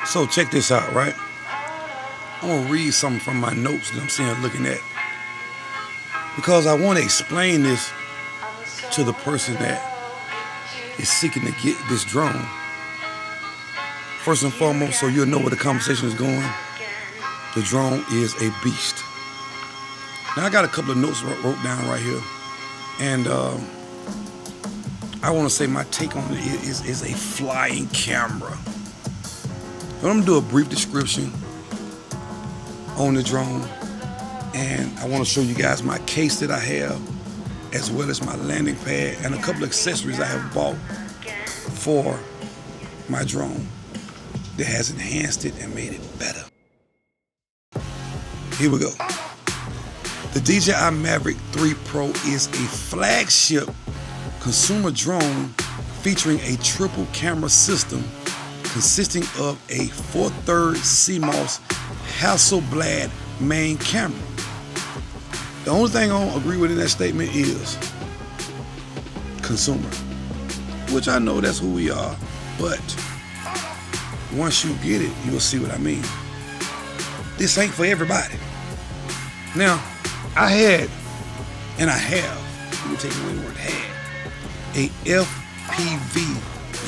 So check this out, right? I'm gonna read something from my notes that I'm sitting looking at, because I want to explain this to the person that is seeking to get this drone. First and foremost, so you'll know where the conversation is going, the drone is a beast. Now I got a couple of notes wrote down right here, and I want to say my take on it is a flying camera. But I'm gonna do a brief description on the drone, and I want to show you guys my case that I have, as well as my landing pad and a couple of accessories I have bought for my drone that has enhanced it and made it better. Here we go. The DJI Mavic 3 Pro is a flagship consumer drone featuring a triple camera system consisting of a 4/3 CMOS Hasselblad main camera. The only thing I don't agree with in that statement is consumer, which I know that's who we are, but once you get it, you'll see what I mean. This ain't for everybody. Now, I had, and I have, let me take away the word had, a FPV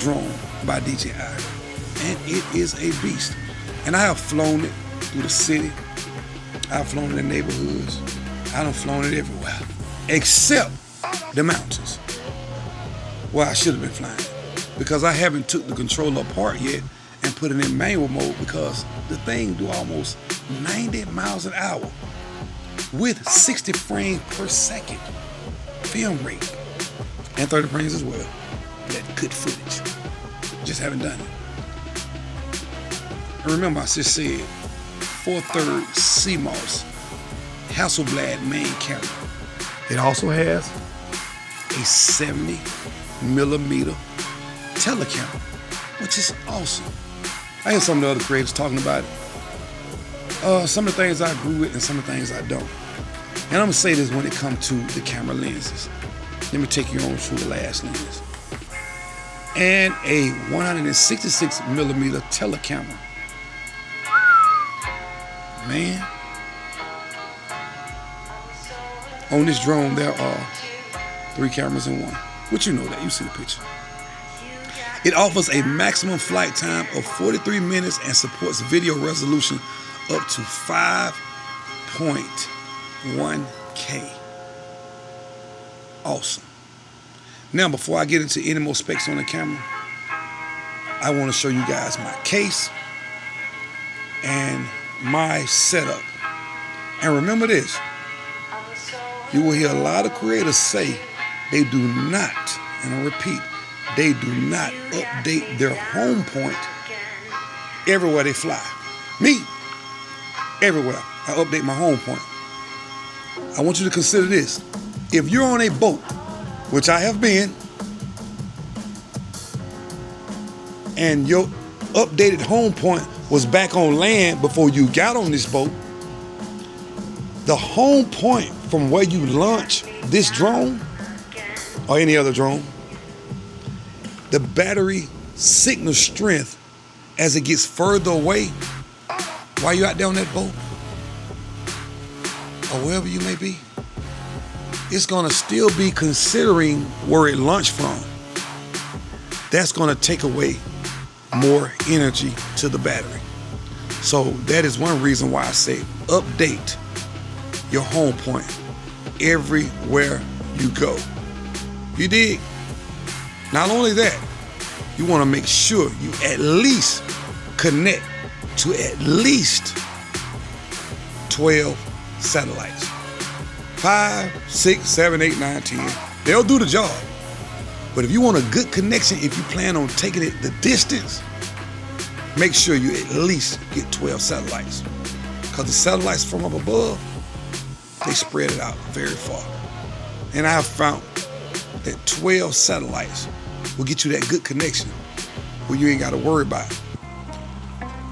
drone by DJI, and it is a beast. And I have flown it through the city, I've flown it in neighborhoods, I done flown it everywhere, except the mountains, where I should have been flying it, because I haven't took the controller apart yet and put it in manual mode, because the thing do almost 90 miles an hour with 60 frames per second film rate and 30 frames as well. That good footage. Just haven't done it. And remember, I just said 4/3 CMOS Hasselblad main camera. It also has a 70mm telecamera, which is awesome. I hear some of the other creators talking about it. Some of the things I agree with and some of the things I don't. And I'm gonna say this when it comes to the camera lenses. Let me take you on through the last lens. And a 166mm telecamera. Man, on this drone there are 3 cameras in one, which you know that, you see the picture. It offers a maximum flight time of 43 minutes and supports video resolution up to 5.1K. Awesome. Now, before I get into any more specs on the camera, I want to show you guys my case and my setup. And remember this, you will hear a lot of creators say they do not, and I repeat, they do not update their home point everywhere they fly. Me, everywhere I update my home point. I want you to consider this. If you're on a boat, which I have been, and your updated home point was back on land before you got on this boat, the home point from where you launch this drone or any other drone, the battery signal strength as it gets further away while you're out there on that boat or wherever you may be, it's gonna still be considering where it launched from. That's gonna take away more energy to the battery. So that is one reason why I say update your home point everywhere you go. You dig? Not only that, you want to make sure you at least connect to at least 12 satellites. 5, 6, 7, 8, 9, 10. They'll do the job. But if you want a good connection, if you plan on taking it the distance, make sure you at least get 12 satellites. Because the satellites from up above, they spread it out very far. And I have found that 12 satellites will get you that good connection where you ain't got to worry about it.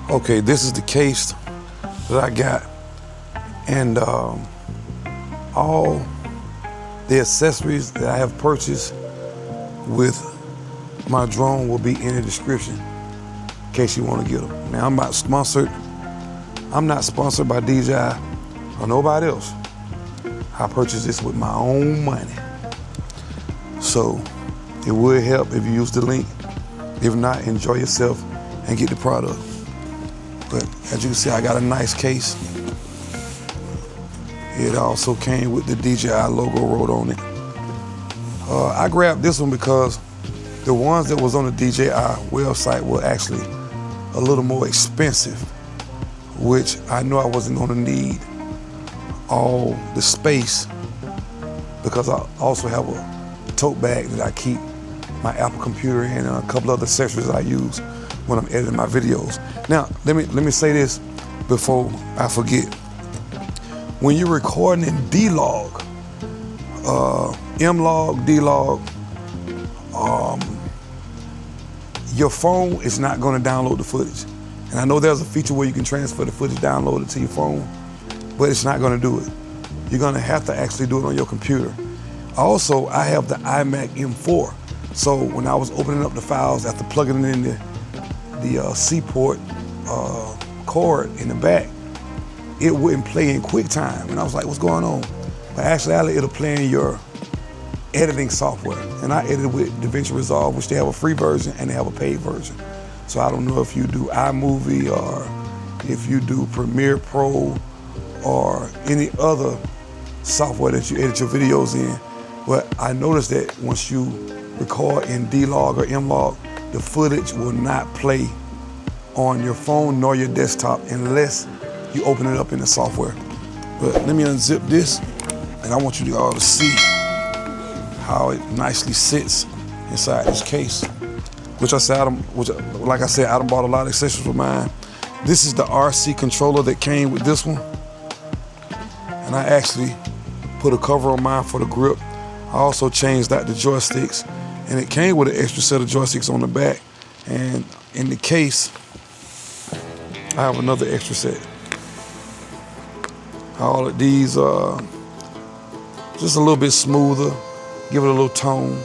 Okay, this is the case that I got. And all the accessories that I have purchased with my drone will be in the description. case you want to get them. Now, I'm not sponsored by DJI or nobody else. I purchased this with my own money. So it would help if you use the link. If not, enjoy yourself and get the product. But as you can see, I got a nice case. It also came with the DJI logo wrote on it. I grabbed this one because the ones that was on the DJI website were actually a little more expensive, which I know I wasn't gonna need all the space because I also have a tote bag that I keep my Apple computer in and a couple other accessories I use when I'm editing my videos. Now, let me say this before I forget. When you're recording in D-Log, M-Log, D-Log, your phone is not gonna download the footage. And I know there's a feature where you can transfer the footage, download it to your phone, but it's not gonna do it. You're gonna have to actually do it on your computer. Also, I have the iMac M4. So when I was opening up the files after plugging it in the C port cord in the back, it wouldn't play in QuickTime. And I was like, what's going on? But actually, it'll play in your editing software. And I edited with DaVinci Resolve, which they have a free version and they have a paid version. So I don't know if you do iMovie or if you do Premiere Pro or any other software that you edit your videos in. But I noticed that once you record in D-Log or M-Log, the footage will not play on your phone nor your desktop unless you open it up in the software. But let me unzip this, and I want you all to see how it nicely sits inside this case. Like I said, I done bought a lot of accessories with mine. This is the RC controller that came with this one. And I actually put a cover on mine for the grip. I also changed out the joysticks, and it came with an extra set of joysticks on the back. And in the case, I have another extra set. All of these are just a little bit smoother, give it a little tone.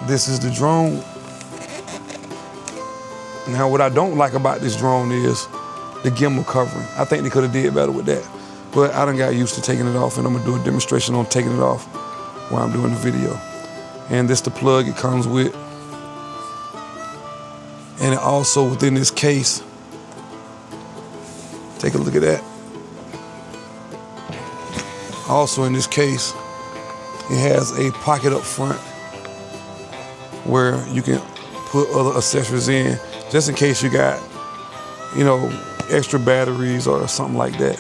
This is the drone. Now, what I don't like about this drone is the gimbal covering. I think they could have did better with that. But I done got used to taking it off, and I'm gonna do a demonstration on taking it off while I'm doing the video. And this the plug it comes with. And it also within this case, take a look at that. Also in this case, it has a pocket up front where you can put other accessories in, just in case you got, extra batteries or something like that,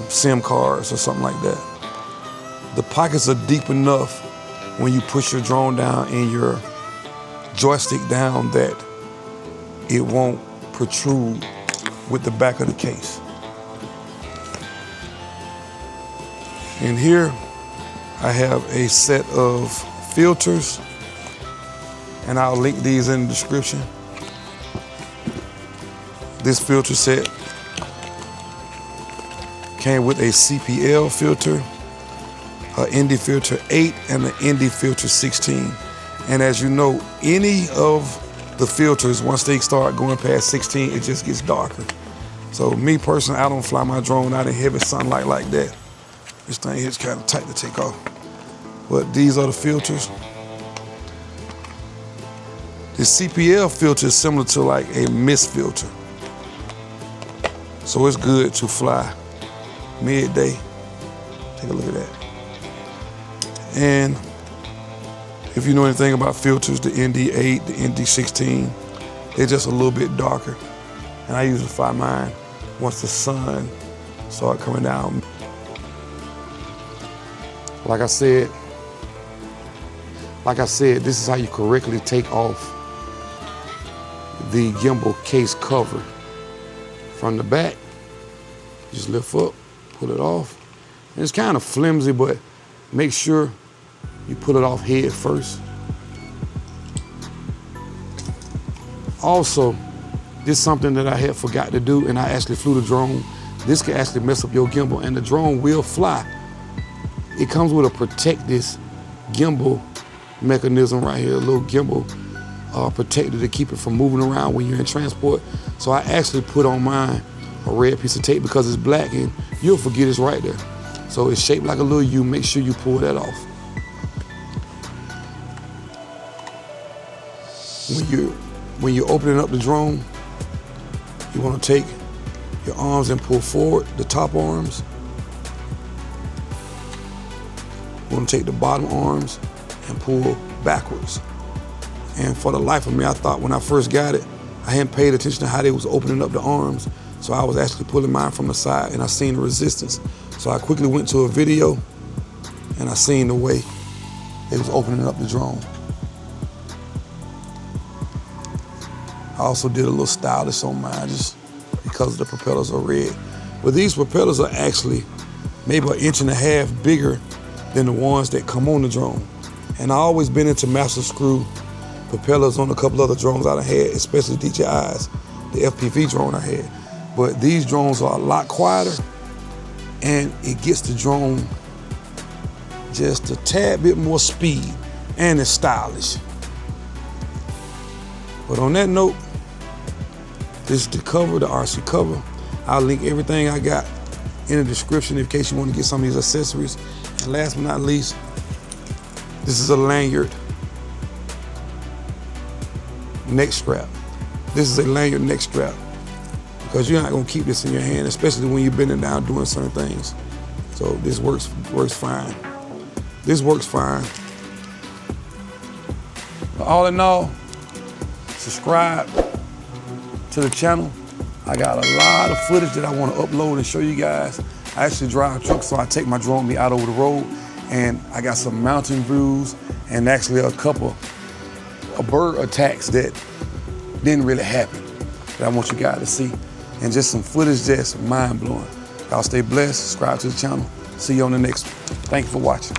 SIM cards or something like that. The pockets are deep enough when you push your drone down and your joystick down that it won't protrude with the back of the case. And here I have a set of filters, and I'll link these in the description. This filter set came with a CPL filter, an ND filter 8, and an ND filter 16. And as you know, any of the filters, once they start going past 16, it just gets darker. So me personally, I don't fly my drone out in heavy sunlight like that. This thing here is kind of tight to take off. But these are the filters. The CPL filter is similar to like a mist filter. So it's good to fly midday. Take a look at that. And if you know anything about filters, the ND8, the ND16, they're just a little bit darker. And I usually fly mine once the sun starts coming down. Like I said, this is how you correctly take off the gimbal case cover. From the back, just lift up, pull it off. And it's kind of flimsy, but make sure you pull it off head first. Also, this is something that I had forgot to do, and I actually flew the drone. This can actually mess up your gimbal, and the drone will fly. It comes with a protect this gimbal mechanism right here, a little gimbal protector to keep it from moving around when you're in transport. So I actually put on mine a red piece of tape because it's black and you'll forget it's right there. So it's shaped like a little U. Make sure you pull that off. When you're opening up the drone, you want to take your arms and pull forward, the top arms. You want to take the bottom arms and pull backwards. And for the life of me, I thought when I first got it, I hadn't paid attention to how they was opening up the arms. So I was actually pulling mine from the side and I seen the resistance. So I quickly went to a video and I seen the way they was opening up the drone. I also did a little stylish on mine just because the propellers are red. But these propellers are actually maybe 1.5 inches bigger than the ones that come on the drone. And I always been into master screw propellers on a couple other drones I had, especially DJI's, the FPV drone I had. But these drones are a lot quieter and it gets the drone just a tad bit more speed and it's stylish. But on that note, this is the cover, the RC cover. I'll link everything I got in the description in case you want to get some of these accessories. And last but not least, this is a lanyard neck strap. This is a lanyard neck strap because you're not gonna keep this in your hand, especially when you're bending down doing certain things. So this works fine. This works fine. But all in all, subscribe to the channel. I got a lot of footage that I want to upload and show you guys. I actually drive trucks, so I take my drone with me out over the road, and I got some mountain views and actually a couple of bird attacks that didn't really happen that I want you guys to see, and just some footage that's mind-blowing. Y'all stay blessed, subscribe to the channel. See you on the next one. Thank you for watching.